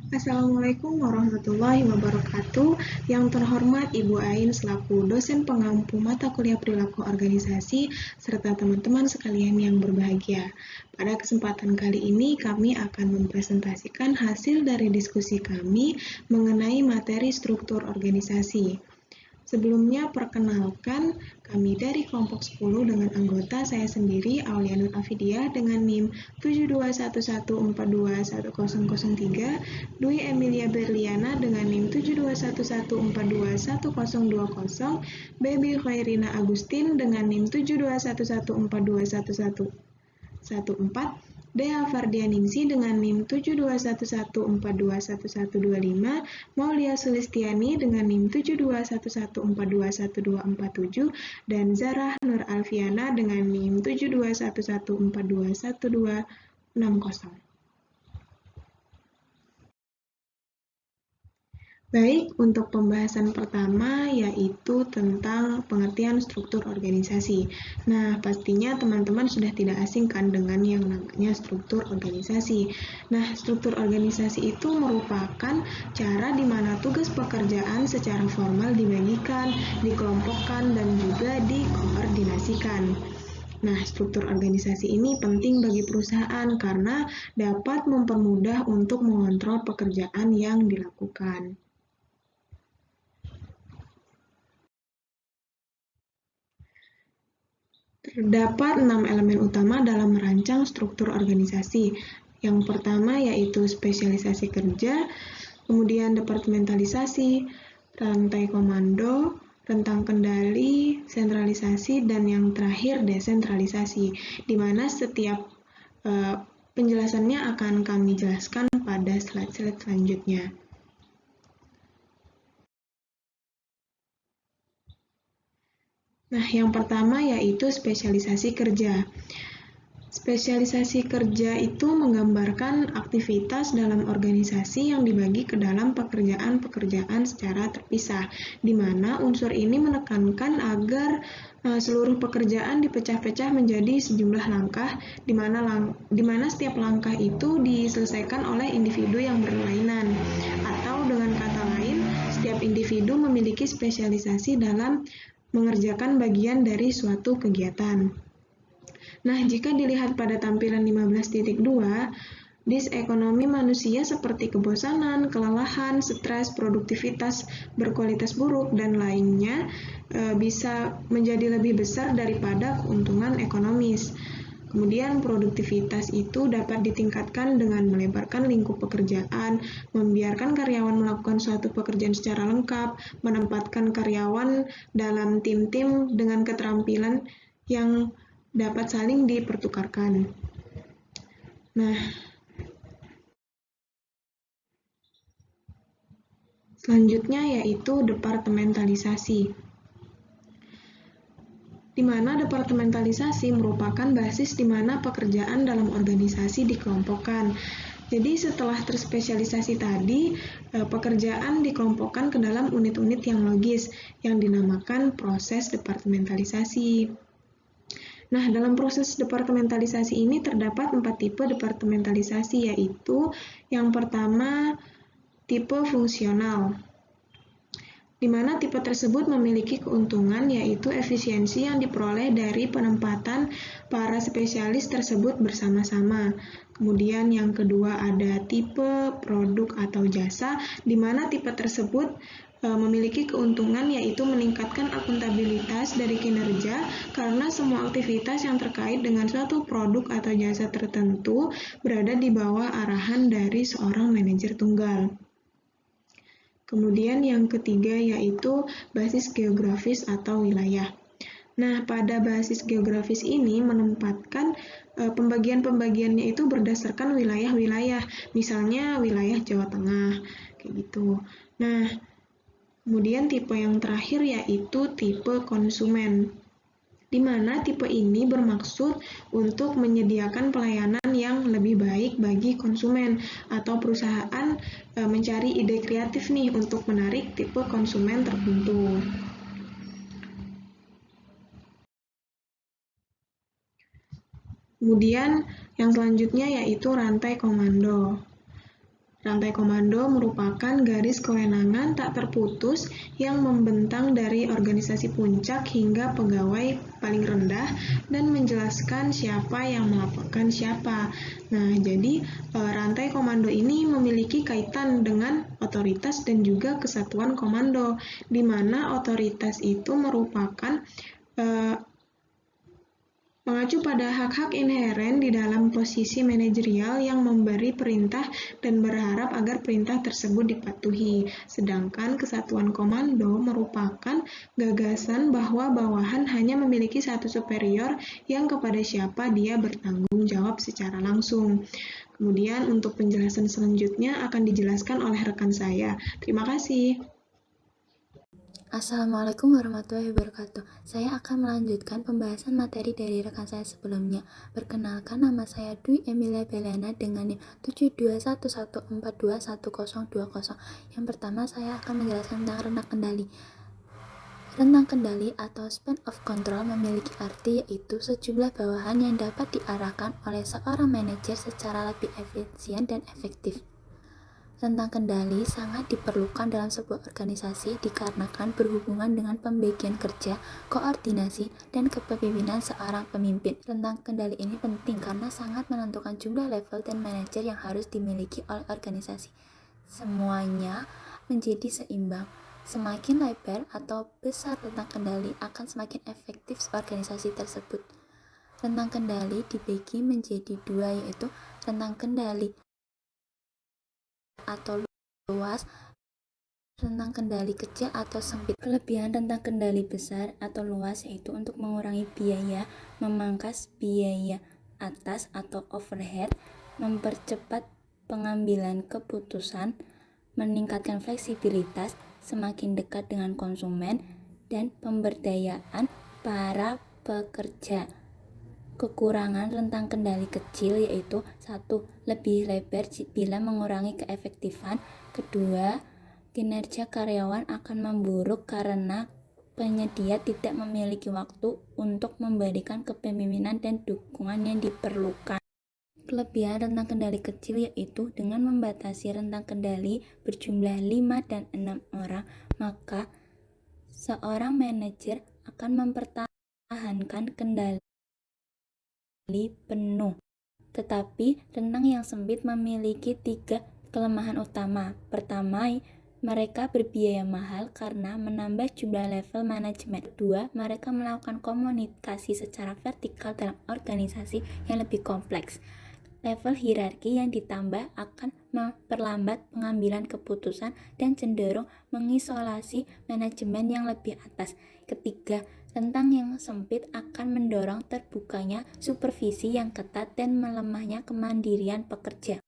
Assalamualaikum warahmatullahi wabarakatuh. Yang terhormat Ibu Ain selaku dosen pengampu mata kuliah perilaku organisasi serta teman-teman sekalian yang berbahagia. Pada kesempatan kali ini kami akan mempresentasikan hasil dari diskusi kami mengenai materi struktur organisasi. Sebelumnya, perkenalkan, kami dari kelompok 10 dengan anggota saya sendiri, Aulia Nur Afidiah, dengan NIM 7211421003, Dwi Emilia Berliana dengan NIM 7211421020, Baby Khairina Agustin dengan NIM 7211421114, Dea Fardianingsi dengan NIM 7211421125, Maulia Sulistiani dengan NIM 7211421247, dan Zarah Nur Alfiana dengan NIM 7211421260. Baik, untuk pembahasan pertama yaitu tentang pengertian struktur organisasi. Nah, pastinya teman-teman sudah tidak asing kan dengan yang namanya struktur organisasi. Nah, struktur organisasi itu merupakan cara di mana tugas pekerjaan secara formal dibagikan, dikelompokkan, dan juga dikoordinasikan. Nah, struktur organisasi ini penting bagi perusahaan karena dapat mempermudah untuk mengontrol pekerjaan yang dilakukan. Terdapat 6 elemen utama dalam merancang struktur organisasi. Yang pertama yaitu spesialisasi kerja, kemudian departementalisasi, rantai komando, rentang kendali, sentralisasi, dan yang terakhir desentralisasi, di mana setiap penjelasannya akan kami jelaskan pada slide-slide selanjutnya. Nah, yang pertama yaitu spesialisasi kerja. Spesialisasi kerja itu menggambarkan aktivitas dalam organisasi yang dibagi ke dalam pekerjaan-pekerjaan secara terpisah, di mana unsur ini menekankan agar seluruh pekerjaan dipecah-pecah menjadi sejumlah langkah, di mana setiap langkah itu diselesaikan oleh individu yang berlainan, atau dengan kata lain, setiap individu memiliki spesialisasi dalam mengerjakan bagian dari suatu kegiatan. Nah, jika dilihat pada tampilan 15.2, disekonomi manusia seperti kebosanan, kelelahan, stres, produktivitas berkualitas buruk, dan lainnya bisa menjadi lebih besar daripada keuntungan ekonomis. Kemudian produktivitas itu dapat ditingkatkan dengan melebarkan lingkup pekerjaan, membiarkan karyawan melakukan suatu pekerjaan secara lengkap, menempatkan karyawan dalam tim-tim dengan keterampilan yang dapat saling dipertukarkan. Nah, selanjutnya yaitu departementalisasi, di mana departementalisasi merupakan basis di mana pekerjaan dalam organisasi dikelompokkan. Jadi setelah terspesialisasi tadi, pekerjaan dikelompokkan ke dalam unit-unit yang logis, yang dinamakan proses departementalisasi. Nah, dalam proses departementalisasi ini terdapat 4 tipe departementalisasi, yaitu yang pertama, tipe fungsional, di mana tipe tersebut memiliki keuntungan yaitu efisiensi yang diperoleh dari penempatan para spesialis tersebut bersama-sama. Kemudian yang kedua ada tipe produk atau jasa, di mana tipe tersebut memiliki keuntungan yaitu meningkatkan akuntabilitas dari kinerja karena semua aktivitas yang terkait dengan suatu produk atau jasa tertentu berada di bawah arahan dari seorang manajer tunggal. Kemudian yang ketiga yaitu basis geografis atau wilayah. Nah, pada basis geografis ini menempatkan pembagian-pembagiannya itu berdasarkan wilayah-wilayah, misalnya wilayah Jawa Tengah, kayak gitu. Nah, kemudian tipe yang terakhir yaitu tipe konsumen, di mana tipe ini bermaksud untuk menyediakan pelayanan yang lebih baik bagi konsumen atau perusahaan mencari ide kreatif nih untuk menarik tipe konsumen tertentu. Kemudian yang selanjutnya yaitu rantai komando. Rantai komando merupakan garis kewenangan tak terputus yang membentang dari organisasi puncak hingga pegawai paling rendah dan menjelaskan siapa yang melaporkan siapa. Nah, jadi rantai komando ini memiliki kaitan dengan otoritas dan juga kesatuan komando, di mana otoritas itu merupakan mengacu pada hak-hak inheren di dalam posisi manajerial yang memberi perintah dan berharap agar perintah tersebut dipatuhi. Sedangkan kesatuan komando merupakan gagasan bahwa bawahan hanya memiliki satu superior yang kepada siapa dia bertanggung jawab secara langsung. Kemudian untuk penjelasan selanjutnya akan dijelaskan oleh rekan saya. Terima kasih. Assalamualaikum warahmatullahi wabarakatuh. Saya akan melanjutkan pembahasan materi dari rekan saya sebelumnya. Perkenalkan, nama saya Dwi Emilia Belena dengan NIM 7211421020. Yang pertama, saya akan menjelaskan tentang rentang kendali. Rentang kendali atau span of control memiliki arti yaitu sejumlah bawahan yang dapat diarahkan oleh seorang manajer secara lebih efisien dan efektif. Rentang kendali sangat diperlukan dalam sebuah organisasi dikarenakan berhubungan dengan pembagian kerja, koordinasi, dan kepemimpinan seorang pemimpin. Rentang kendali ini penting karena sangat menentukan jumlah level dan manajer yang harus dimiliki oleh organisasi. Semuanya menjadi seimbang. Semakin lebar atau besar rentang kendali akan semakin efektif organisasi tersebut. Rentang kendali dibagi menjadi dua, yaitu rentang kendali atau luas, rentang kendali kecil atau sempit. Kelebihan rentang kendali besar atau luas yaitu untuk mengurangi biaya, memangkas biaya atas atau overhead, mempercepat pengambilan keputusan, meningkatkan fleksibilitas, semakin dekat dengan konsumen, dan pemberdayaan para pekerja. Kekurangan rentang kendali kecil yaitu 1. Lebih lebar bila mengurangi keefektifan. 2. Kinerja karyawan akan memburuk karena penyedia tidak memiliki waktu untuk memberikan kepemimpinan dan dukungan yang diperlukan. Kelebihan rentang kendali kecil yaitu dengan membatasi rentang kendali berjumlah 5 dan 6 orang, maka seorang manajer akan mempertahankan kendali penuh. Tetapi rentang yang sempit memiliki 3 kelemahan utama. Pertama, mereka berbiaya mahal karena menambah jumlah level manajemen. Kedua, mereka melakukan komunikasi secara vertikal dalam organisasi yang lebih kompleks. Level hierarki yang ditambah akan memperlambat pengambilan keputusan dan cenderung mengisolasi manajemen yang lebih atas. Ketiga, rentang yang sempit akan mendorong terbukanya supervisi yang ketat dan melemahnya kemandirian pekerja.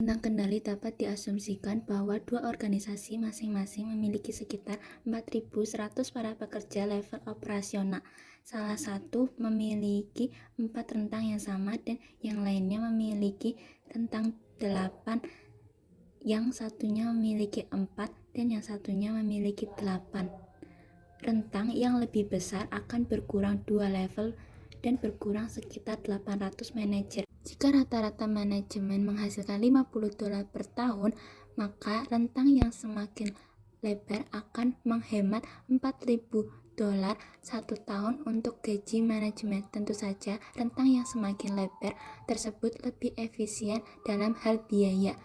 Rentang kendali dapat diasumsikan bahwa dua organisasi masing-masing memiliki sekitar 4.100 para pekerja level operasional. Salah satu memiliki 4 rentang yang sama dan yang lainnya memiliki rentang 8, yang satunya memiliki 4 dan yang satunya memiliki 8. Rentang yang lebih besar akan berkurang 2 level dan berkurang sekitar 800 manajer. Jika rata-rata manajemen menghasilkan $50 per tahun, maka rentang yang semakin lebar akan menghemat $4.000 satu tahun untuk gaji manajemen. Tentu saja, rentang yang semakin lebar tersebut lebih efisien dalam hal biaya.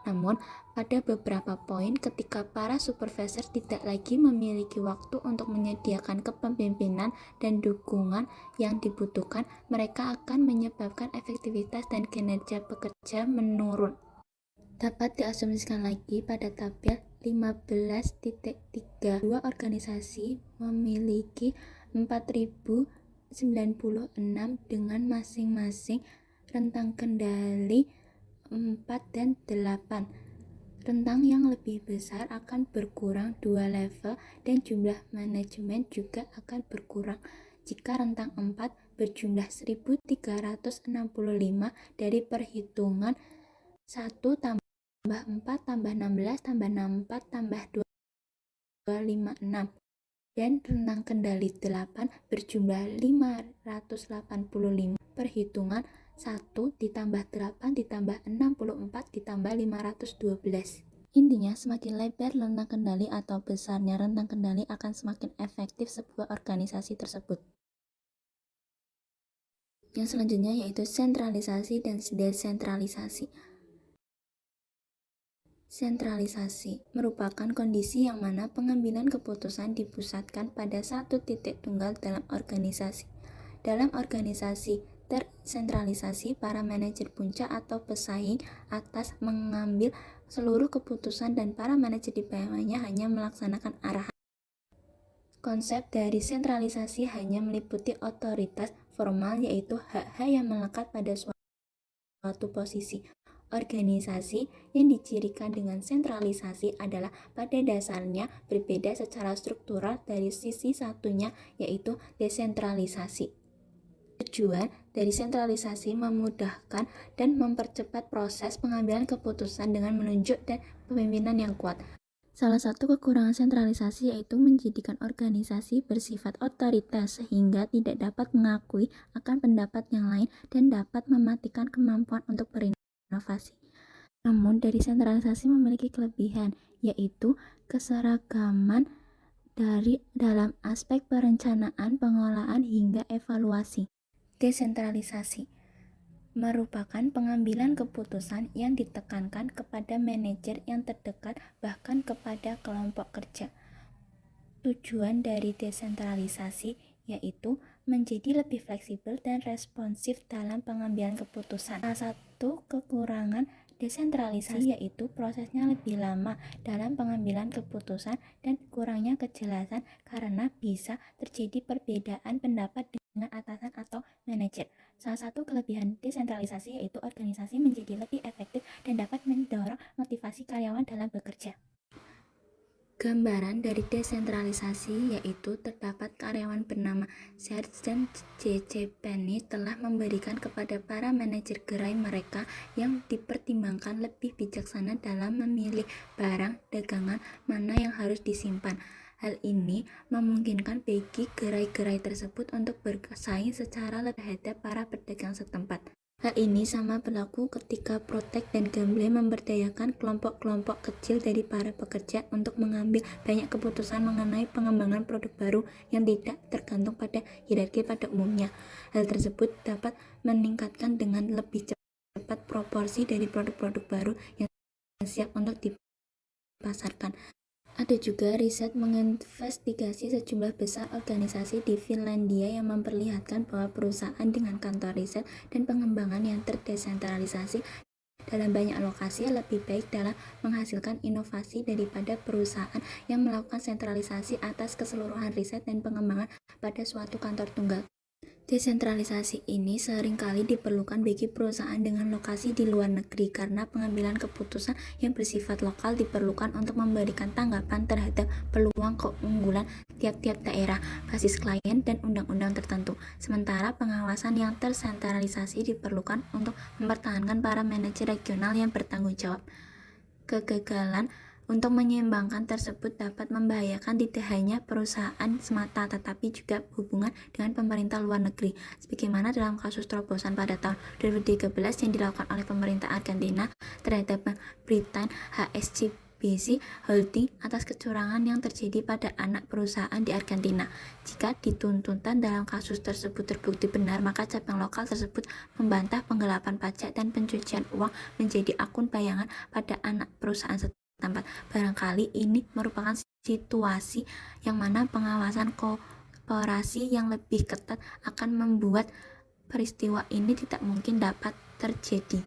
Namun, pada beberapa poin ketika para supervisor tidak lagi memiliki waktu untuk menyediakan kepemimpinan dan dukungan yang dibutuhkan, mereka akan menyebabkan efektivitas dan kinerja pekerja menurun. Dapat diasumsikan lagi pada tabel 15.3. Dua organisasi memiliki 4.096 dengan masing-masing rentang kendali 4 dan 8. Rentang yang lebih besar akan berkurang 2 level dan jumlah manajemen juga akan berkurang. Jika rentang 4 berjumlah 1.365 dari perhitungan 1 tambah 4 tambah 16 tambah 64 tambah 256 dan rentang kendali 8 berjumlah 585 perhitungan 1 ditambah 8 ditambah 64 ditambah 512. Intinya, semakin lebar rentang kendali atau besarnya rentang kendali akan semakin efektif sebuah organisasi tersebut. Yang selanjutnya yaitu sentralisasi dan desentralisasi. Sentralisasi merupakan kondisi yang mana pengambilan keputusan dipusatkan pada satu titik tunggal dalam organisasi. Dalam organisasi tersentralisasi, para manajer puncak atau pesaing atas mengambil seluruh keputusan dan para manajer di bawahnya hanya melaksanakan arahan. Konsep dari sentralisasi hanya meliputi otoritas formal, yaitu hak-hak yang melekat pada suatu posisi. Organisasi yang dicirikan dengan sentralisasi adalah pada dasarnya berbeda secara struktural dari sisi satunya, yaitu desentralisasi. Tujuan dari sentralisasi memudahkan dan mempercepat proses pengambilan keputusan dengan menunjuk dan pemimpinan yang kuat. Salah satu kekurangan sentralisasi yaitu menjadikan organisasi bersifat otoritas sehingga tidak dapat mengakui akan pendapat yang lain dan dapat mematikan kemampuan untuk berinovasi. Namun dari sentralisasi memiliki kelebihan, yaitu keseragaman dalam aspek perencanaan, pengelolaan hingga evaluasi. Desentralisasi merupakan pengambilan keputusan yang ditekankan kepada manajer yang terdekat, bahkan kepada kelompok kerja. Tujuan dari desentralisasi yaitu menjadi lebih fleksibel dan responsif dalam pengambilan keputusan. Salah satu kekurangan desentralisasi yaitu prosesnya lebih lama dalam pengambilan keputusan dan kurangnya kejelasan karena bisa terjadi perbedaan pendapat dengan atasan atau manajer. Salah satu kelebihan desentralisasi yaitu organisasi menjadi lebih efektif dan dapat mendorong motivasi karyawan dalam bekerja. Gambaran dari desentralisasi yaitu terdapat karyawan bernama Serge dan J.C. Penney telah memberikan kepada para manajer gerai mereka yang dipertimbangkan lebih bijaksana dalam memilih barang dagangan mana yang harus disimpan. Hal ini memungkinkan bagi gerai-gerai tersebut untuk bersaing secara lebih hadap para pedagang setempat. Hal ini sama berlaku ketika Protek dan Gamble memberdayakan kelompok-kelompok kecil dari para pekerja untuk mengambil banyak keputusan mengenai pengembangan produk baru yang tidak tergantung pada hierarki pada umumnya. Hal tersebut dapat meningkatkan dengan lebih cepat proporsi dari produk-produk baru yang siap untuk dipasarkan. Ada juga riset menginvestigasi sejumlah besar organisasi di Finlandia yang memperlihatkan bahwa perusahaan dengan kantor riset dan pengembangan yang terdesentralisasi dalam banyak lokasi lebih baik dalam menghasilkan inovasi daripada perusahaan yang melakukan sentralisasi atas keseluruhan riset dan pengembangan pada suatu kantor tunggal. Desentralisasi ini seringkali diperlukan bagi perusahaan dengan lokasi di luar negeri karena pengambilan keputusan yang bersifat lokal diperlukan untuk memberikan tanggapan terhadap peluang keunggulan tiap-tiap daerah, basis klien, dan undang-undang tertentu. Sementara pengawasan yang tersentralisasi diperlukan untuk mempertahankan para manajer regional yang bertanggung jawab. Kegagalan untuk menyeimbangkan tersebut dapat membahayakan tidak hanya perusahaan semata tetapi juga hubungan dengan pemerintah luar negeri, sebagaimana dalam kasus terobosan pada tahun 2013 yang dilakukan oleh pemerintah Argentina terhadap Bank Britain HSBC Holding atas kecurangan yang terjadi pada anak perusahaan di Argentina. Jika dituntutan dalam kasus tersebut terbukti benar, maka cabang lokal tersebut membantah penggelapan pajak dan pencucian uang menjadi akun bayangan pada anak perusahaan tempat. Barangkali ini merupakan situasi yang mana pengawasan korporasi yang lebih ketat akan membuat peristiwa ini tidak mungkin dapat terjadi.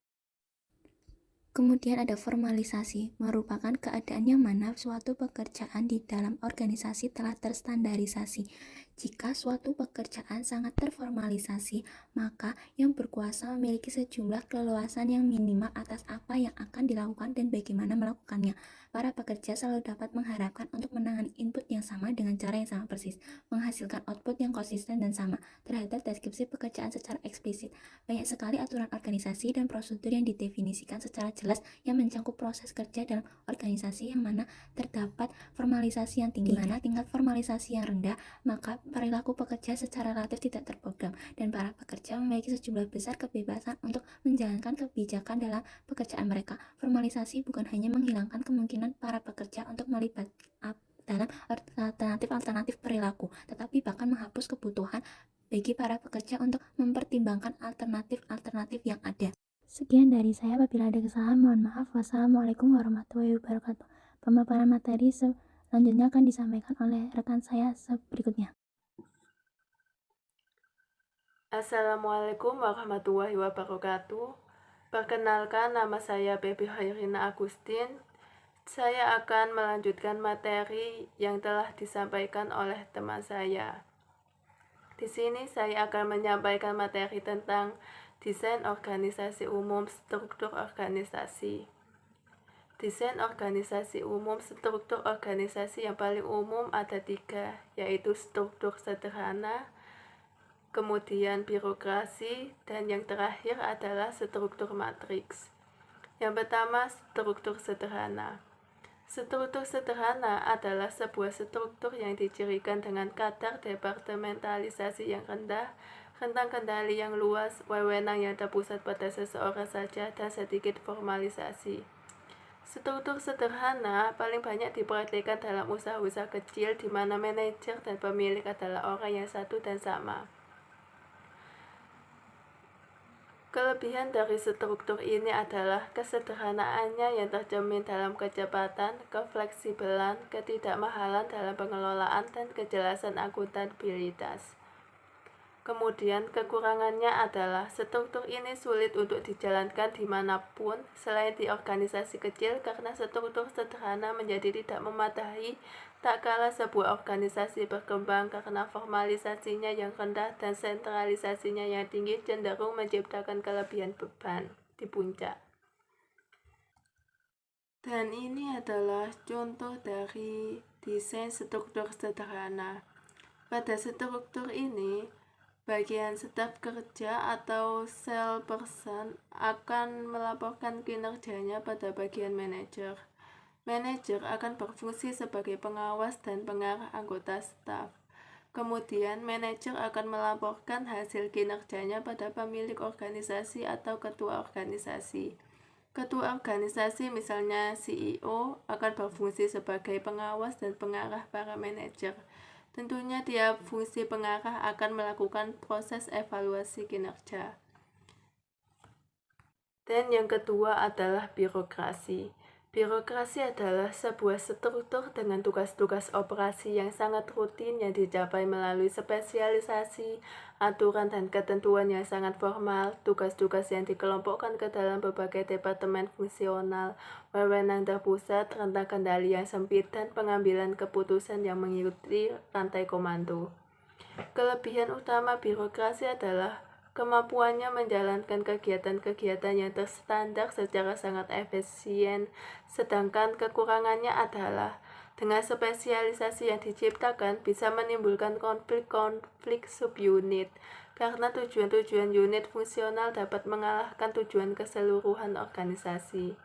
Kemudian ada formalisasi, merupakan keadaan yang mana suatu pekerjaan di dalam organisasi telah terstandarisasi. Jika suatu pekerjaan sangat terformalisasi, maka yang berkuasa memiliki sejumlah keleluasan yang minimal atas apa yang akan dilakukan dan bagaimana melakukannya. Para pekerja selalu dapat mengharapkan untuk menangani input yang sama dengan cara yang sama persis, menghasilkan output yang konsisten dan sama terhadap deskripsi pekerjaan secara eksplisit. Banyak sekali aturan organisasi dan prosedur yang didefinisikan secara jelas yang mencakup proses kerja dalam organisasi yang mana terdapat formalisasi yang tinggi. Di mana tingkat formalisasi yang rendah, maka perilaku pekerja secara relatif tidak terprogram, dan para pekerja memiliki sejumlah besar kebebasan untuk menjalankan kebijakan dalam pekerjaan mereka. Formalisasi bukan hanya menghilangkan kemungkinan para pekerja untuk melibat dalam alternatif-alternatif perilaku, tetapi bahkan menghapus kebutuhan bagi para pekerja untuk mempertimbangkan alternatif-alternatif yang ada. Sekian dari saya, apabila ada kesalahan mohon maaf. Wassalamualaikum warahmatullahi wabarakatuh. Pemaparan materi selanjutnya akan disampaikan oleh rekan saya berikutnya. Assalamualaikum warahmatullahi wabarakatuh. Perkenalkan, nama saya Baby Hairina Agustin. Saya akan melanjutkan materi yang telah disampaikan oleh teman saya. Di sini saya akan menyampaikan materi tentang desain organisasi umum, struktur organisasi. Desain organisasi umum, struktur organisasi yang paling umum ada 3, yaitu struktur sederhana, kemudian birokrasi, dan yang terakhir adalah struktur matriks. Yang pertama, struktur sederhana. Struktur sederhana adalah sebuah struktur yang dicirikan dengan kadar departementalisasi yang rendah, rentang kendali yang luas, wewenang yang terpusat pada seseorang saja, dan sedikit formalisasi. Struktur sederhana paling banyak dipraktikkan dalam usaha-usaha kecil di mana manajer dan pemilik adalah orang yang satu dan sama. Kelebihan dari struktur ini adalah kesederhanaannya yang tercermin dalam kecepatan, kefleksibelan, ketidakmahalan dalam pengelolaan, dan kejelasan akuntabilitas. Kemudian kekurangannya adalah struktur ini sulit untuk dijalankan dimanapun selain di organisasi kecil karena struktur sederhana menjadi tidak memadai tak kala sebuah organisasi berkembang karena formalisasinya yang rendah dan sentralisasinya yang tinggi cenderung menciptakan kelebihan beban di puncak. Dan ini adalah contoh dari desain struktur sederhana. Pada struktur ini, bagian staf kerja atau salesperson akan melaporkan kinerjanya pada bagian manajer. Manajer akan berfungsi sebagai pengawas dan pengarah anggota staf. Kemudian, manajer akan melaporkan hasil kinerjanya pada pemilik organisasi atau ketua organisasi. Ketua organisasi, misalnya CEO, akan berfungsi sebagai pengawas dan pengarah para manajer. Tentunya tiap fungsi pengarah akan melakukan proses evaluasi kinerja. Dan yang kedua adalah birokrasi. Birokrasi adalah sebuah struktur dengan tugas-tugas operasi yang sangat rutin yang dicapai melalui spesialisasi, aturan dan ketentuan yang sangat formal, tugas-tugas yang dikelompokkan ke dalam berbagai departemen fungsional, wewenang terpusat, rentang kendali yang sempit, dan pengambilan keputusan yang mengikuti rantai komando. Kelebihan utama birokrasi adalah kemampuannya menjalankan kegiatan-kegiatan yang terstandar secara sangat efisien, sedangkan kekurangannya adalah dengan spesialisasi yang diciptakan bisa menimbulkan konflik subunit, karena tujuan-tujuan unit fungsional dapat mengalahkan tujuan keseluruhan organisasi.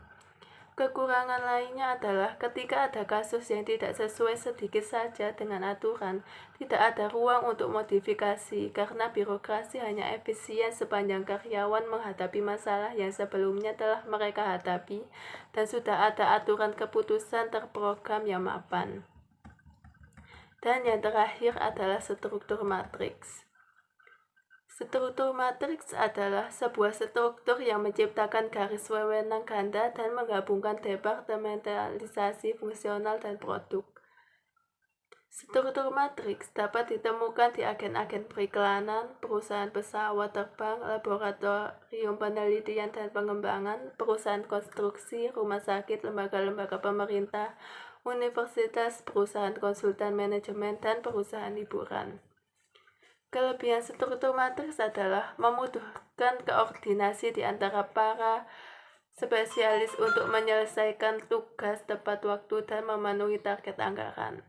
Kekurangan lainnya adalah ketika ada kasus yang tidak sesuai sedikit saja dengan aturan, tidak ada ruang untuk modifikasi karena birokrasi hanya efisien sepanjang karyawan menghadapi masalah yang sebelumnya telah mereka hadapi dan sudah ada aturan keputusan terprogram yang mapan. Dan yang terakhir adalah struktur matriks. Struktur matriks adalah sebuah struktur yang menciptakan garis wewenang ganda dan menggabungkan departementalisasi fungsional dan produk. Struktur matriks dapat ditemukan di agen-agen periklanan, perusahaan pesawat terbang, laboratorium penelitian dan pengembangan, perusahaan konstruksi, rumah sakit, lembaga-lembaga pemerintah, universitas, perusahaan konsultan manajemen, dan perusahaan hiburan. Kelebihan struktur matriks adalah memudahkan koordinasi di antara para spesialis untuk menyelesaikan tugas tepat waktu dan memenuhi target anggaran.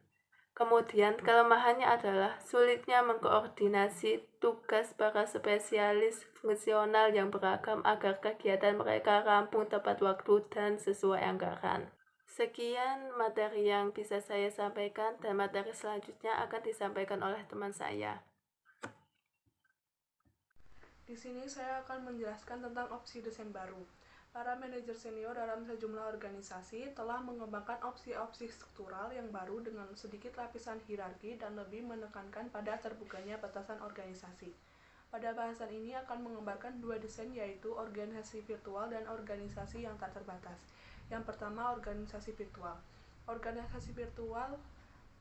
Kemudian, kelemahannya adalah sulitnya mengkoordinasi tugas para spesialis fungsional yang beragam agar kegiatan mereka rampung tepat waktu dan sesuai anggaran. Sekian materi yang bisa saya sampaikan dan materi selanjutnya akan disampaikan oleh teman saya. Di sini saya akan menjelaskan tentang opsi desain baru. Para manajer senior dalam sejumlah organisasi telah mengembangkan opsi-opsi struktural yang baru dengan sedikit lapisan hierarki dan lebih menekankan pada terbukanya batasan organisasi. Pada bahasan ini akan menggambarkan dua desain, yaitu organisasi virtual dan organisasi yang tak terbatas. Yang pertama, organisasi virtual. Organisasi virtual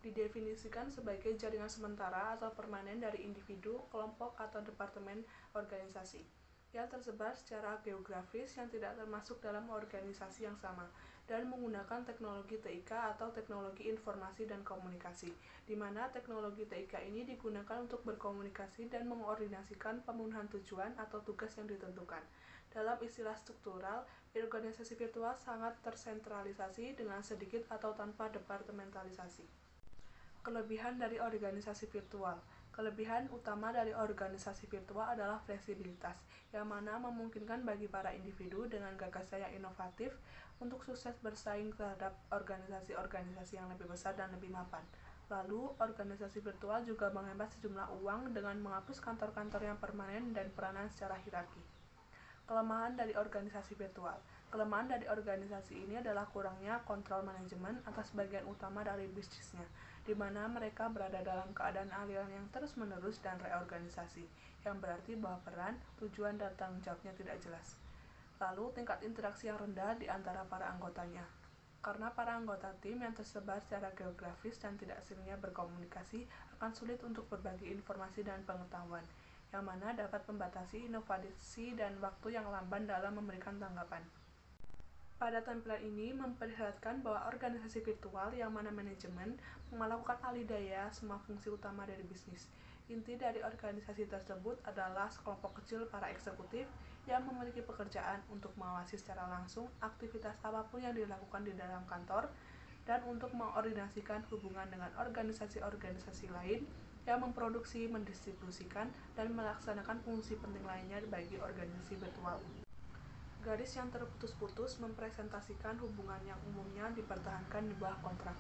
didefinisikan sebagai jaringan sementara atau permanen dari individu, kelompok, atau departemen organisasi yang tersebar secara geografis yang tidak termasuk dalam organisasi yang sama dan menggunakan teknologi TIK atau teknologi informasi dan komunikasi, di mana teknologi TIK ini digunakan untuk berkomunikasi dan mengordinasikan pemenuhan tujuan atau tugas yang ditentukan. Dalam istilah struktural, organisasi virtual sangat tersentralisasi dengan sedikit atau tanpa departementalisasi. Kelebihan dari organisasi virtual. Kelebihan utama dari organisasi virtual adalah fleksibilitas, yang mana memungkinkan bagi para individu dengan gagasan yang inovatif untuk sukses bersaing terhadap organisasi-organisasi yang lebih besar dan lebih mapan. Lalu, organisasi virtual juga menghemat sejumlah uang dengan menghapus kantor-kantor yang permanen dan peranan secara hierarki. Kelemahan dari organisasi virtual. Kelemahan dari organisasi ini adalah kurangnya kontrol manajemen atas bagian utama dari bisnisnya, di mana mereka berada dalam keadaan aliran yang terus-menerus dan reorganisasi, yang berarti bahwa peran, tujuan, dan tanggung jawabnya tidak jelas. Lalu, tingkat interaksi yang rendah di antara para anggotanya. Karena para anggota tim yang tersebar secara geografis dan tidak seringnya berkomunikasi akan sulit untuk berbagi informasi dan pengetahuan, yang mana dapat membatasi inovasi dan waktu yang lamban dalam memberikan tanggapan. Pada tampilan ini memperlihatkan bahwa organisasi virtual yang mana manajemen melakukan alih daya semua fungsi utama dari bisnis. Inti dari organisasi tersebut adalah sekelompok kecil para eksekutif yang memiliki pekerjaan untuk mengawasi secara langsung aktivitas apapun yang dilakukan di dalam kantor dan untuk mengordinasikan hubungan dengan organisasi-organisasi lain yang memproduksi, mendistribusikan, dan melaksanakan fungsi penting lainnya bagi organisasi virtual. Garis yang terputus-putus mempresentasikan hubungan yang umumnya dipertahankan di bawah kontrak.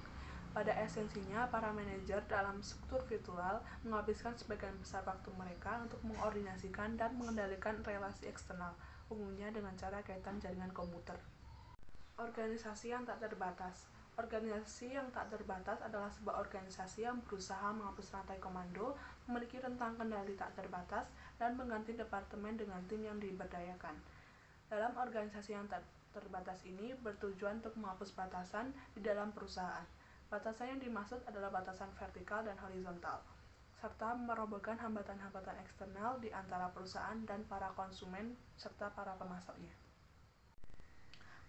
Pada esensinya, para manajer dalam struktur virtual menghabiskan sebagian besar waktu mereka untuk mengordinasikan dan mengendalikan relasi eksternal, umumnya dengan cara kaitan jaringan komputer. Organisasi yang tak terbatas. Organisasi yang tak terbatas adalah sebuah organisasi yang berusaha menghapus rantai komando, memiliki rentang kendali tak terbatas, dan mengganti departemen dengan tim yang diberdayakan. Dalam organisasi yang tak terbatas ini bertujuan untuk menghapus batasan di dalam perusahaan. Batasan yang dimaksud adalah batasan vertikal dan horizontal, serta merobohkan hambatan-hambatan eksternal di antara perusahaan dan para konsumen serta para pemasoknya.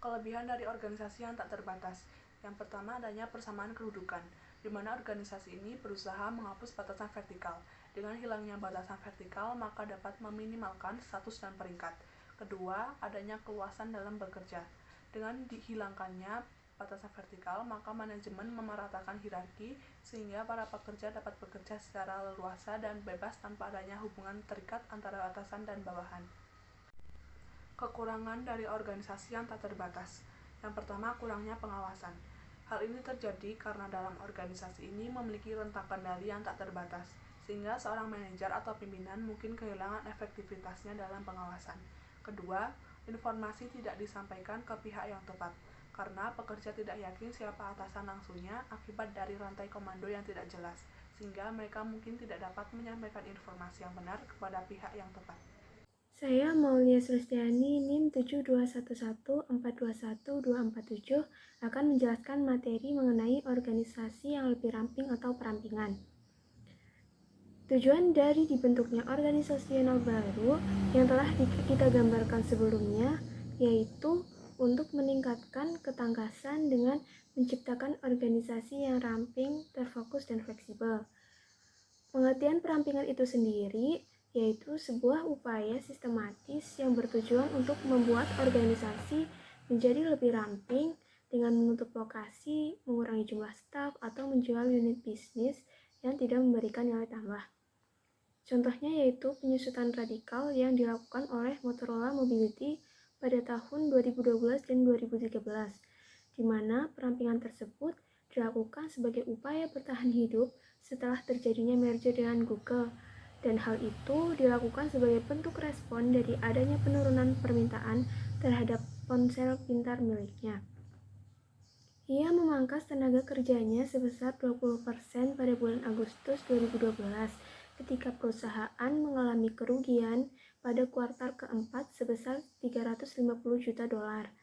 Kelebihan dari organisasi yang tak terbatas. Yang pertama adanya persamaan kedudukan, di mana organisasi ini berusaha menghapus batasan vertikal. Dengan hilangnya batasan vertikal, maka dapat meminimalkan status dan peringkat. Kedua, adanya keluasan dalam bekerja. Dengan dihilangkannya batasan vertikal, maka manajemen memeratakan hierarki sehingga para pekerja dapat bekerja secara leluasa dan bebas tanpa adanya hubungan terikat antara atasan dan bawahan. Kekurangan dari organisasi yang tak terbatas. Yang pertama, kurangnya pengawasan. Hal ini terjadi karena dalam organisasi ini memiliki rentang kendali yang tak terbatas, sehingga seorang manajer atau pimpinan mungkin kehilangan efektivitasnya dalam pengawasan. Kedua, informasi tidak disampaikan ke pihak yang tepat, karena pekerja tidak yakin siapa atasan langsungnya akibat dari rantai komando yang tidak jelas, sehingga mereka mungkin tidak dapat menyampaikan informasi yang benar kepada pihak yang tepat. Saya Maulia Srustiani, NIM 72114212247 akan menjelaskan materi mengenai organisasi yang lebih ramping atau perampingan. Tujuan dari dibentuknya organisasional baru yang telah kita gambarkan sebelumnya yaitu untuk meningkatkan ketangkasan dengan menciptakan organisasi yang ramping, terfokus, dan fleksibel. Pengertian perampingan itu sendiri yaitu sebuah upaya sistematis yang bertujuan untuk membuat organisasi menjadi lebih ramping dengan menutup lokasi, mengurangi jumlah staf, atau menjual unit bisnis yang tidak memberikan nilai tambah. Contohnya yaitu penyusutan radikal yang dilakukan oleh Motorola Mobility pada tahun 2012 dan 2013, di di mana perampingan tersebut dilakukan sebagai upaya bertahan hidup setelah terjadinya merger dengan Google, dan hal itu dilakukan sebagai bentuk respon dari adanya penurunan permintaan terhadap ponsel pintar miliknya. Ia memangkas tenaga kerjanya sebesar 20% pada bulan Agustus 2012 ketika perusahaan mengalami kerugian pada kuartal keempat sebesar 350 juta dolar.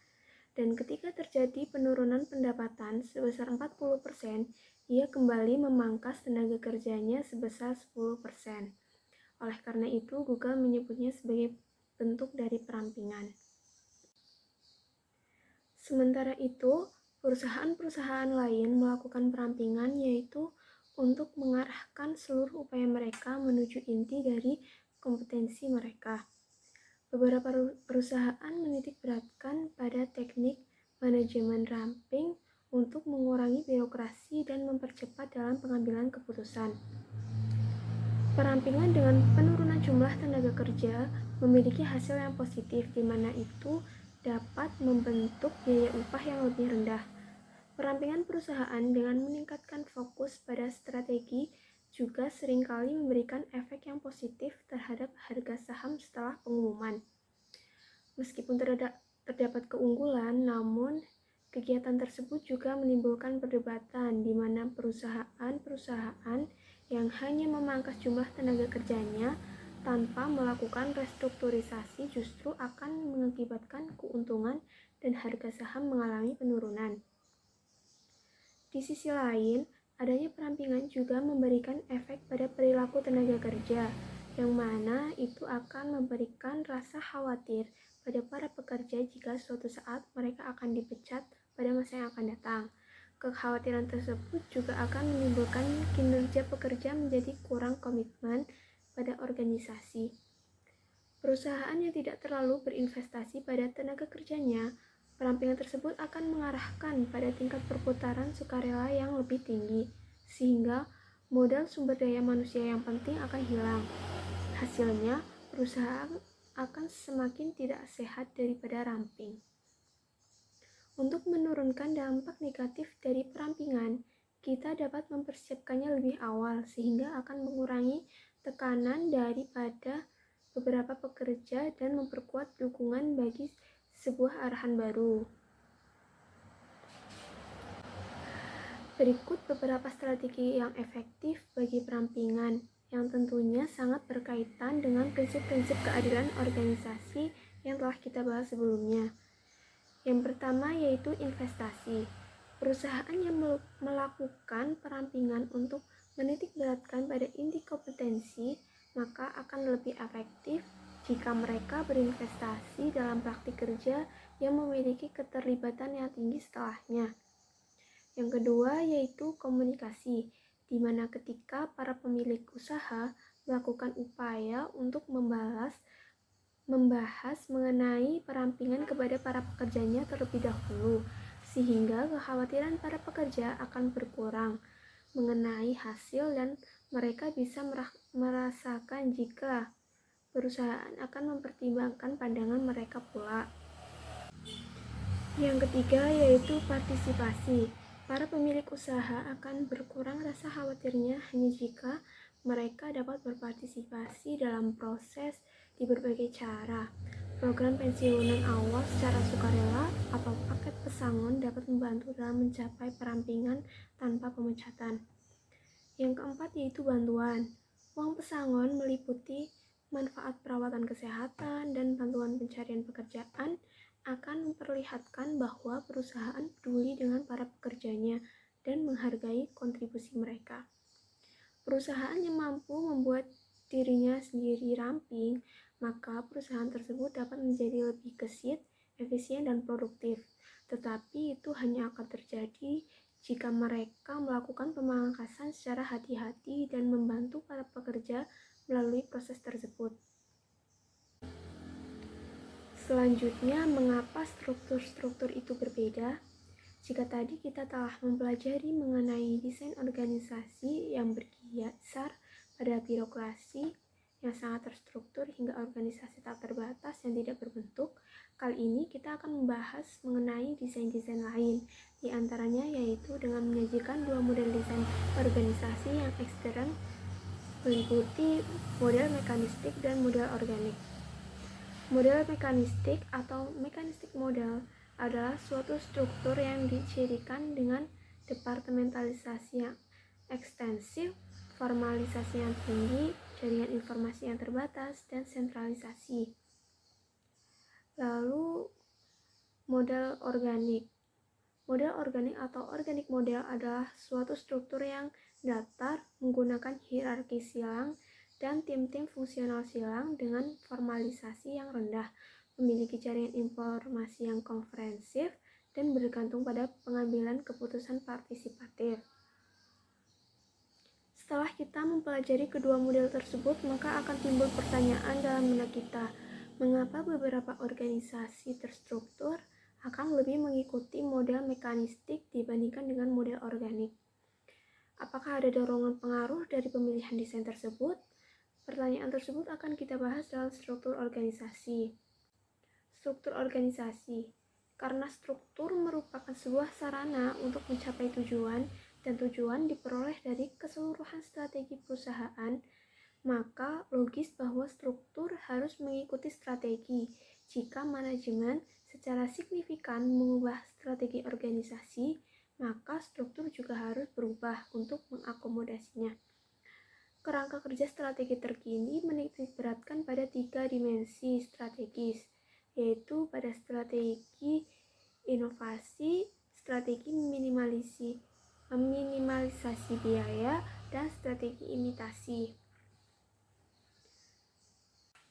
Dan ketika terjadi penurunan pendapatan sebesar 40%, ia kembali memangkas tenaga kerjanya sebesar 10%. Oleh karena itu, Google menyebutnya sebagai bentuk dari perampingan. Sementara itu, perusahaan-perusahaan lain melakukan perampingan, yaitu untuk mengarahkan seluruh upaya mereka menuju inti dari kompetensi mereka. Beberapa perusahaan menitikberatkan pada teknik manajemen ramping untuk mengurangi birokrasi dan mempercepat dalam pengambilan keputusan. Perampingan dengan penurunan jumlah tenaga kerja memiliki hasil yang positif, di mana itu dapat membentuk biaya upah yang lebih rendah. Perampingan perusahaan dengan meningkatkan fokus pada strategi juga seringkali memberikan efek yang positif terhadap harga saham setelah pengumuman. Meskipun terdapat keunggulan, namun kegiatan tersebut juga menimbulkan perdebatan di mana perusahaan-perusahaan yang hanya memangkas jumlah tenaga kerjanya tanpa melakukan restrukturisasi justru akan mengakibatkan keuntungan dan harga saham mengalami penurunan. Di sisi lain, adanya perampingan juga memberikan efek pada perilaku tenaga kerja, yang mana itu akan memberikan rasa khawatir pada para pekerja jika suatu saat mereka akan dipecat pada masa yang akan datang. Kekhawatiran tersebut juga akan menimbulkan kinerja pekerja menjadi kurang komitmen pada organisasi. Perusahaan yang tidak terlalu berinvestasi pada tenaga kerjanya, perampingan tersebut akan mengarahkan pada tingkat perputaran sukarela yang lebih tinggi, sehingga modal sumber daya manusia yang penting akan hilang. Hasilnya, perusahaan akan semakin tidak sehat daripada ramping. Untuk menurunkan dampak negatif dari perampingan, kita dapat mempersiapkannya lebih awal sehingga akan mengurangi tekanan daripada beberapa pekerja dan memperkuat dukungan bagi sebuah arahan baru. Berikut beberapa strategi yang efektif bagi perampingan yang tentunya sangat berkaitan dengan prinsip-prinsip keadilan organisasi yang telah kita bahas sebelumnya. Yang pertama yaitu investasi. Perusahaan yang melakukan perampingan untuk menitikberatkan pada inti kompetensi, maka akan lebih efektif jika mereka berinvestasi dalam praktik kerja yang memiliki keterlibatan yang tinggi setelahnya. Yang kedua yaitu komunikasi, di mana ketika para pemilik usaha melakukan upaya untuk membahas mengenai perampingan kepada para pekerjanya terlebih dahulu, sehingga kekhawatiran para pekerja akan berkurang mengenai hasil dan mereka bisa merasakan jika perusahaan akan mempertimbangkan pandangan mereka pula. Yang ketiga yaitu partisipasi. Para pemilik usaha akan berkurang rasa khawatirnya hanya jika mereka dapat berpartisipasi dalam proses di berbagai cara. Program pensiunan awal secara sukarela atau paket pesangon dapat membantu dalam mencapai perampingan tanpa pemecatan. Yang keempat yaitu bantuan. Uang pesangon meliputi manfaat perawatan kesehatan dan bantuan pencarian pekerjaan akan memperlihatkan bahwa perusahaan peduli dengan para pekerjanya dan menghargai kontribusi mereka. Perusahaan yang mampu membuat dirinya sendiri ramping, maka perusahaan tersebut dapat menjadi lebih gesit, efisien, dan produktif. Tetapi itu hanya akan terjadi jika mereka melakukan pemangkasan secara hati-hati dan membantu para pekerja melalui proses tersebut. Selanjutnya, mengapa struktur-struktur itu berbeda? Jika tadi kita telah mempelajari mengenai desain organisasi yang berdasar pada birokrasi, yang sangat terstruktur hingga organisasi tak terbatas yang tidak berbentuk, kali ini kita akan membahas mengenai desain-desain lain, di antaranya yaitu dengan menyajikan dua model desain organisasi yang ekstern meliputi model mekanistik dan model organik. Model mekanistik atau mechanistic model adalah suatu struktur yang dicirikan dengan departementalisasi yang ekstensif, formalisasi yang tinggi, jaringan informasi yang terbatas, dan sentralisasi. Lalu, model organik. Model organik atau organic model adalah suatu struktur yang datar, menggunakan hierarki silang dan tim-tim fungsional silang dengan formalisasi yang rendah, memiliki jaringan informasi yang komprehensif, dan bergantung pada pengambilan keputusan partisipatif. Setelah kita mempelajari kedua model tersebut, maka akan timbul pertanyaan dalam benak kita, mengapa beberapa organisasi terstruktur akan lebih mengikuti model mekanistik dibandingkan dengan model organik? Apakah ada dorongan pengaruh dari pemilihan desain tersebut? Pertanyaan tersebut akan kita bahas dalam struktur organisasi. Struktur organisasi. Karena struktur merupakan sebuah sarana untuk mencapai tujuan, dan tujuan diperoleh dari keseluruhan strategi perusahaan, maka logis bahwa struktur harus mengikuti strategi. Jika manajemen secara signifikan mengubah strategi organisasi, maka struktur juga harus berubah untuk mengakomodasinya. Kerangka kerja strategi terkini menitikberatkan pada 3 dimensi strategis, yaitu pada strategi inovasi, strategi meminimalisasi biaya, dan strategi imitasi.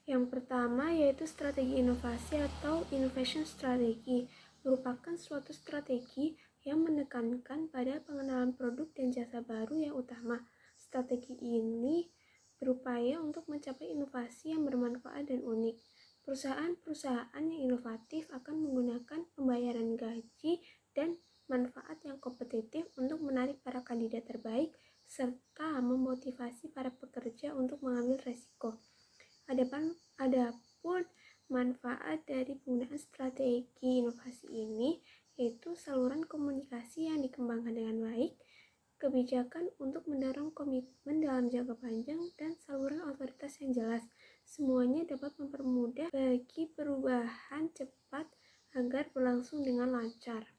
Yang pertama yaitu strategi inovasi atau innovation strategy, merupakan suatu strategi yang menekankan pada pengenalan produk dan jasa baru yang utama. Strategi ini berupaya untuk mencapai inovasi yang bermanfaat dan unik. Perusahaan-perusahaan yang inovatif akan menggunakan pembayaran gaji dan manfaat yang kompetitif untuk menarik para kandidat terbaik serta memotivasi para pekerja untuk mengambil resiko. Adapun manfaat dari penggunaan strategi inovasi ini yaitu saluran komunikasi yang dikembangkan dengan baik, kebijakan untuk mendorong komitmen dalam jangka panjang, dan saluran otoritas yang jelas. Semuanya dapat mempermudah bagi perubahan cepat agar berlangsung dengan lancar.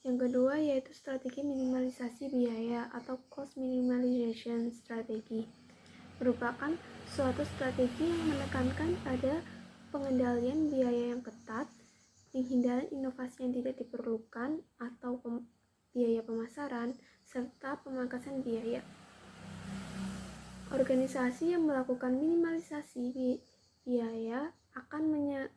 Yang kedua yaitu strategi minimalisasi biaya atau cost minimization strategy, merupakan suatu strategi yang menekankan pada pengendalian biaya yang ketat, penghindaran inovasi yang tidak diperlukan atau biaya pemasaran, serta pemangkasan biaya. Organisasi yang melakukan minimalisasi biaya akan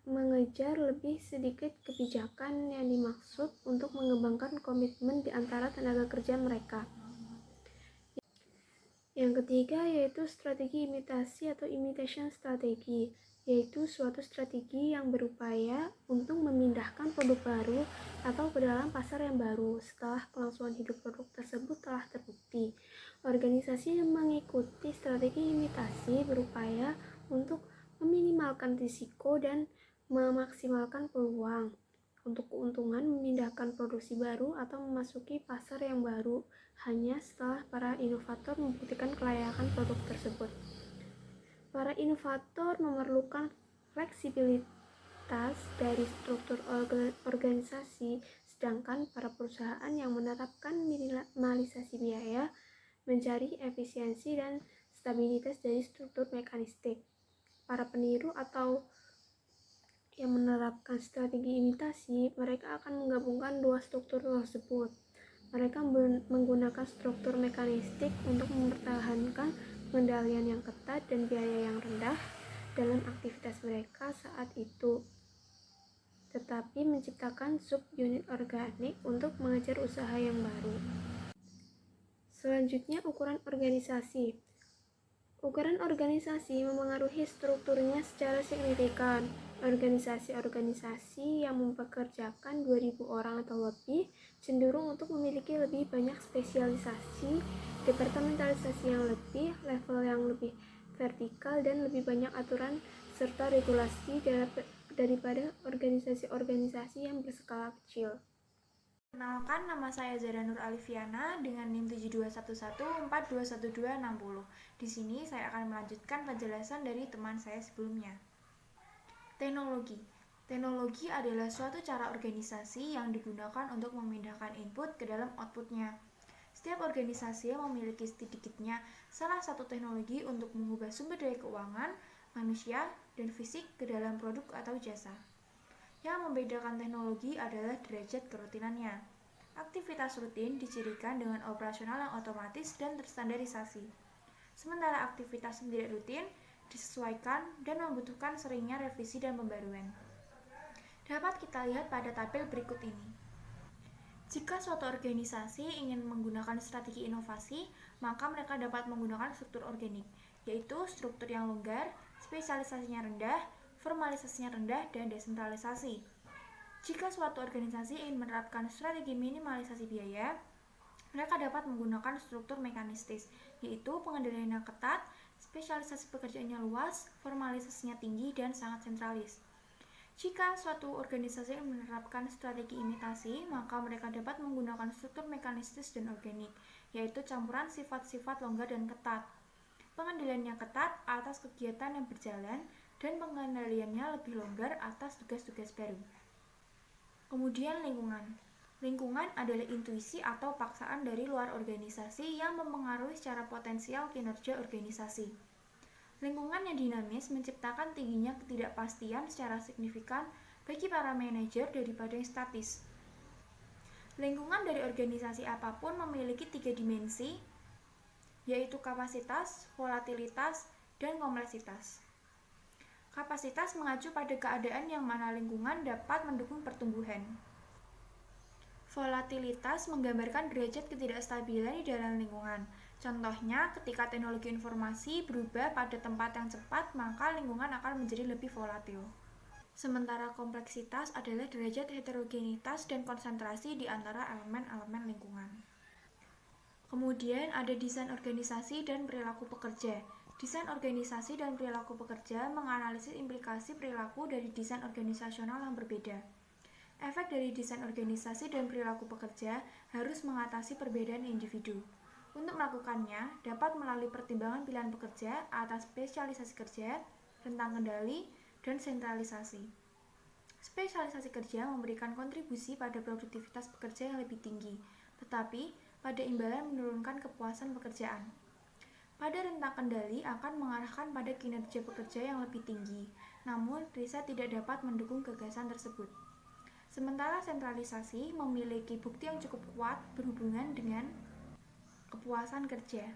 mengejar lebih sedikit kebijakan yang dimaksud untuk mengembangkan komitmen di antara tenaga kerja mereka. Yang ketiga yaitu strategi imitasi atau imitation strategy, yaitu suatu strategi yang berupaya untuk memindahkan produk baru atau ke dalam pasar yang baru setelah kelangsungan hidup produk tersebut telah terbukti. Organisasi yang mengikuti strategi imitasi berupaya untuk meminimalkan risiko dan memaksimalkan peluang untuk keuntungan memindahkan produksi baru atau memasuki pasar yang baru hanya setelah para inovator membuktikan kelayakan produk tersebut. Para inovator memerlukan fleksibilitas dari struktur organisasi, sedangkan para perusahaan yang menerapkan minimalisasi biaya mencari efisiensi dan stabilitas dari struktur mekanistik. Para peniru atau yang menerapkan strategi imitasi, mereka akan menggabungkan dua struktur tersebut. Mereka menggunakan struktur mekanistik untuk mempertahankan pengendalian yang ketat dan biaya yang rendah dalam aktivitas mereka saat itu, tetapi menciptakan sub-unit organik untuk mengejar usaha yang baru. Selanjutnya, ukuran organisasi. Ukuran organisasi memengaruhi strukturnya secara signifikan. Organisasi-organisasi yang mempekerjakan 2.000 orang atau lebih cenderung untuk memiliki lebih banyak spesialisasi, departementalisasi yang lebih, level yang lebih vertikal, dan lebih banyak aturan serta regulasi daripada organisasi-organisasi yang berskala kecil. Perkenalkan, nama saya Zara Nur Alifiana dengan NIM 7211421260. Di sini saya akan melanjutkan penjelasan dari teman saya sebelumnya. Teknologi. Teknologi adalah suatu cara organisasi yang digunakan untuk memindahkan input ke dalam outputnya. Setiap organisasi memiliki sedikitnya salah satu teknologi untuk mengubah sumber daya keuangan, manusia, dan fisik ke dalam produk atau jasa. Yang membedakan teknologi adalah derajat kerutinannya. Aktivitas rutin dicirikan dengan operasional yang otomatis dan terstandarisasi. Sementara aktivitas yang tidak rutin disesuaikan dan membutuhkan seringnya revisi dan pembaruan. Dapat kita lihat pada tabel berikut ini. Jika suatu organisasi ingin menggunakan strategi inovasi, maka mereka dapat menggunakan struktur organik, yaitu struktur yang longgar, spesialisasinya rendah, formalisasinya rendah, dan desentralisasi. Jika suatu organisasi ingin menerapkan strategi minimalisasi biaya, mereka dapat menggunakan struktur mekanistis, yaitu pengendaliannya ketat, spesialisasi pekerjaannya luas, formalisasinya tinggi, dan sangat sentralis. Jika suatu organisasi menerapkan strategi imitasi, maka mereka dapat menggunakan struktur mekanistis dan organik, yaitu campuran sifat-sifat longgar dan ketat. Pengendaliannya ketat atas kegiatan yang berjalan, dan pengendaliannya lebih longgar atas tugas-tugas baru. Kemudian lingkungan. Lingkungan adalah intuisi atau paksaan dari luar organisasi yang mempengaruhi secara potensial kinerja organisasi. Lingkungan yang dinamis menciptakan tingginya ketidakpastian secara signifikan bagi para manajer daripada yang statis. Lingkungan dari organisasi apapun memiliki 3 dimensi, yaitu kapasitas, volatilitas, dan kompleksitas. Kapasitas mengacu pada keadaan yang mana lingkungan dapat mendukung pertumbuhan. Volatilitas menggambarkan derajat ketidakstabilan di dalam lingkungan. Contohnya, ketika teknologi informasi berubah pada tempat yang cepat, maka lingkungan akan menjadi lebih volatil. Sementara kompleksitas adalah derajat heterogenitas dan konsentrasi di antara elemen-elemen lingkungan. Kemudian ada desain organisasi dan perilaku pekerja. Desain organisasi dan perilaku pekerja menganalisis implikasi perilaku dari desain organisasional yang berbeda. Efek dari desain organisasi dan perilaku pekerja harus mengatasi perbedaan individu. Untuk melakukannya, dapat melalui pertimbangan pilihan pekerja atas spesialisasi kerja, rentang kendali, dan sentralisasi. Spesialisasi kerja memberikan kontribusi pada produktivitas pekerja yang lebih tinggi, tetapi pada imbalan menurunkan kepuasan pekerjaan. Pada rentang kendali akan mengarahkan pada kinerja pekerja yang lebih tinggi, namun riset tidak dapat mendukung gagasan tersebut. Sementara sentralisasi memiliki bukti yang cukup kuat berhubungan dengan kepuasan kerja.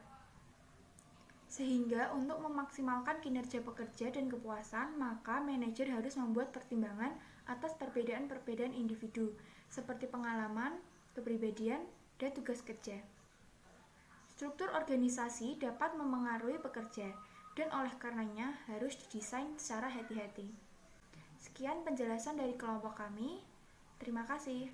Sehingga untuk memaksimalkan kinerja pekerja dan kepuasan, maka manajer harus membuat pertimbangan atas perbedaan-perbedaan individu, seperti pengalaman, kepribadian, dan tugas kerja. Struktur organisasi dapat memengaruhi pekerja, dan oleh karenanya harus didesain secara hati-hati. Sekian penjelasan dari kelompok kami. Terima kasih.